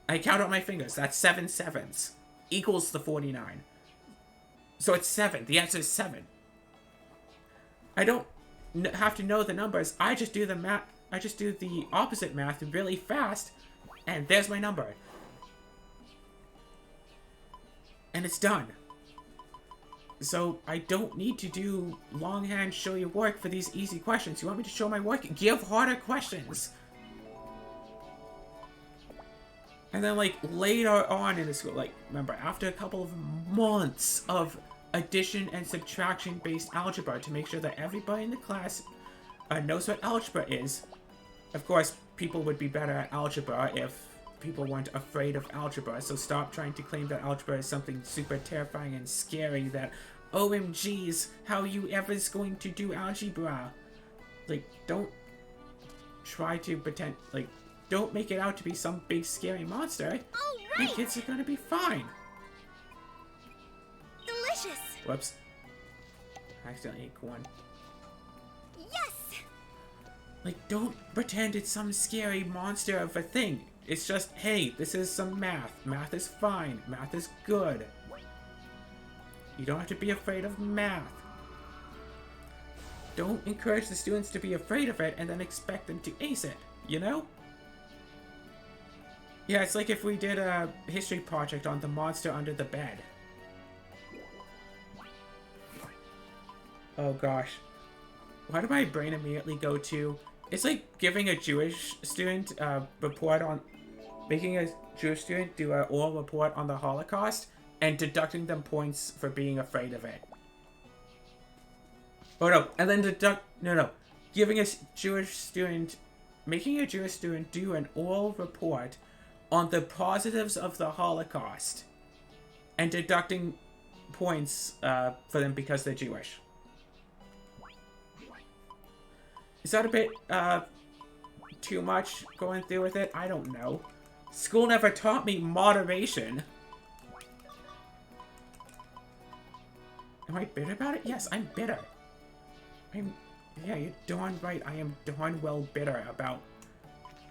I count on my fingers. That's 7 sevens. Equals the 49. So it's 7. The answer is 7. I don't have to know the numbers. I just do the math. I just do the opposite math really fast, and there's my number. And it's done. So I don't need to do longhand show you work for these easy questions. You want me to show my work? Give harder questions. And then, like, later on in the school, like, remember, after a couple of months of addition and subtraction based algebra to make sure that everybody in the class knows what algebra is. Of course, people would be better at algebra if people weren't afraid of algebra, so stop trying to claim that algebra is something super terrifying and scary that, OMGs, how you ever's going to do algebra? Like, don't try to pretend, like, don't make it out to be some big scary monster. All right. The kids are gonna be fine. Delicious. Whoops. I accidentally ate one. Yes. Like, don't pretend it's some scary monster of a thing. It's just, hey, this is some math. Math is fine. Math is good. You don't have to be afraid of math. Don't encourage the students to be afraid of it and then expect them to ace it, you know? Yeah, it's like if we did a history project on the monster under the bed. Oh gosh. Why did my brain immediately go to... It's like giving a Jewish student a report on... Making a Jewish student do an oral report on the Holocaust and deducting them points for being afraid of it. Oh no, and then No. Giving a Jewish student... Making a Jewish student do an oral report on the positives of the Holocaust and deducting points for them because they're Jewish. Is that a bit too much going through with it? I don't know. School never taught me moderation. Am I bitter about it? Yes, I'm bitter. Yeah, you're darn right. I am darn well bitter about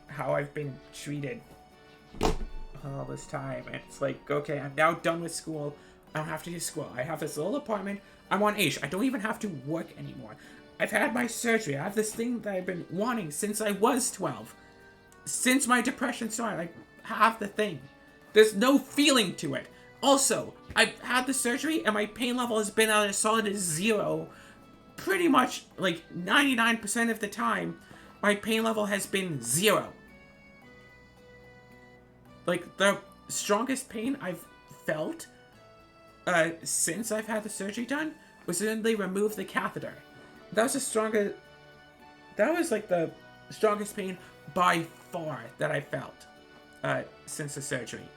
how I've been treated all this time. And it's like, okay, I'm now done with school. I don't have to do school. I have this little apartment. I'm on Aish. I don't even have to work anymore. I've had my surgery. I have this thing that I've been wanting since I was 12. Since my depression started, I have the thing. There's no feeling to it. Also, I've had the surgery and my pain level has been at a solid 0. Pretty much, like, 99% of the time, my pain level has been 0. Like, the strongest pain I've felt since I've had the surgery done was when they removed the catheter. That was like the strongest pain by far that I felt since the surgery.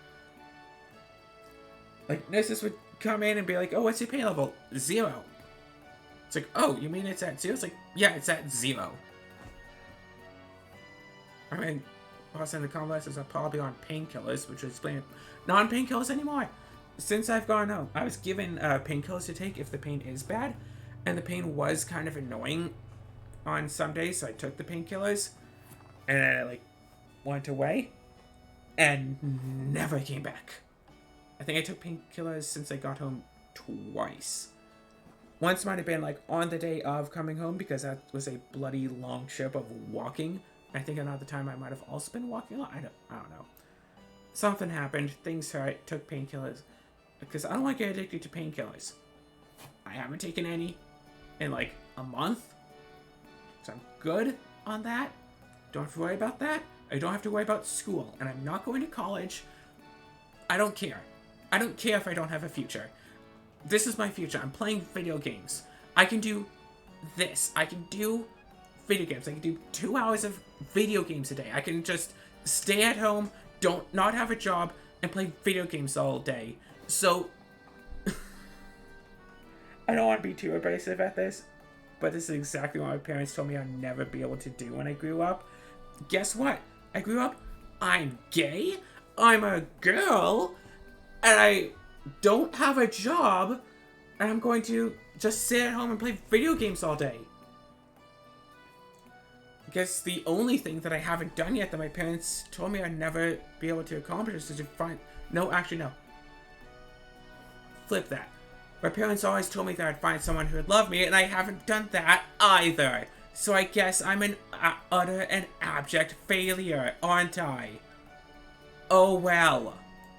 Like, nurses would come in and be like, oh, what's your pain level? 0. It's like, oh, you mean it's at 0? It's like, yeah, it's at 0. I mean, also in the convalescents are probably on painkillers, which would explain it. Not on painkillers anymore. Since I've gone home, I was given painkillers to take if the pain is bad. And the pain was kind of annoying on some days, so I took the painkillers. And then it, like, went away. And never came back. I think I took painkillers since I got home twice. Once might have been like on the day of coming home because that was a bloody long trip of walking. I think another time I might have also been walking a lot. I don't know. Something happened. Things hurt. Took painkillers because I don't want to get addicted to painkillers. I haven't taken any in like a month, so I'm good on that. Don't have to worry about that. I don't have to worry about school, and I'm not going to college. I don't care. I don't care if I don't have a future. This is my future. I'm playing video games. I can do this. I can do video games. I can do 2 hours of video games a day. I can just stay at home, not have a job, and play video games all day. So, I don't want to be too abrasive at this, but this is exactly what my parents told me I'd never be able to do when I grew up. Guess what? I grew up, I'm gay, I'm a girl, and I don't have a job, and I'm going to just sit at home and play video games all day. I guess the only thing that I haven't done yet that my parents told me I'd never be able to accomplish is to find... No, actually, no. Flip that. My parents always told me that I'd find someone who would love me, and I haven't done that either. So I guess I'm an utter and abject failure, aren't I? Oh well.